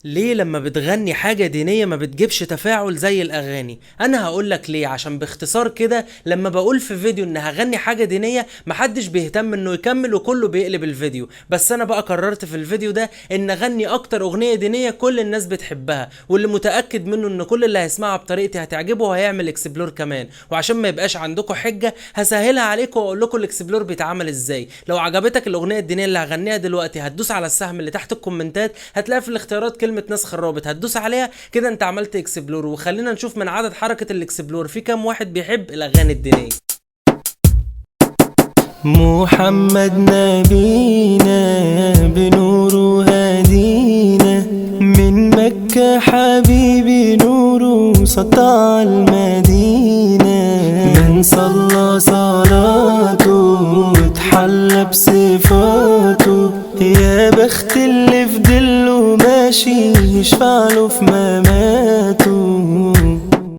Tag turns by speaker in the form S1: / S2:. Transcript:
S1: ليه لما بتغني حاجة دينية ما بتجيبش تفاعل زي الأغاني؟ أنا هقولك ليه. عشان باختصار كده لما بقول في فيديو إن هغني حاجة دينية محدش بيهتم إنه يكمل وكله بيقلب الفيديو، بس أنا بقى قررت في الفيديو ده إن أغني أكتر أغنية دينية كل الناس بتحبها، واللي متأكد منه إن كل اللي هيسمعها بطريقتي هتعجبه وهيعمل اكسبلور كمان. وعشان ما يبقاش عندكم حجة هسهلها عليكم وأقول لكم الاكسبلور بيتعمل إزاي. لو عجبتك الأغنية الدينية اللي هغنيها دلوقتي هتدوس على السهم اللي تحت الكومنتات، هتلاقي في الاختيارات كلمة نسخ الرابط، هتدوس عليها كده انت عملت اكسبلور. وخلينا نشوف من عدد حركة الاكسبلور في كام واحد بيحب الاغاني الدينية.
S2: محمد نبينا بنوره هدينا، من مكة حبيبي نوره سطع المدينة. من صلى صلاته واتحلى بصفاته، يا بخت اللي في دله ماشي يشفعله في مماته.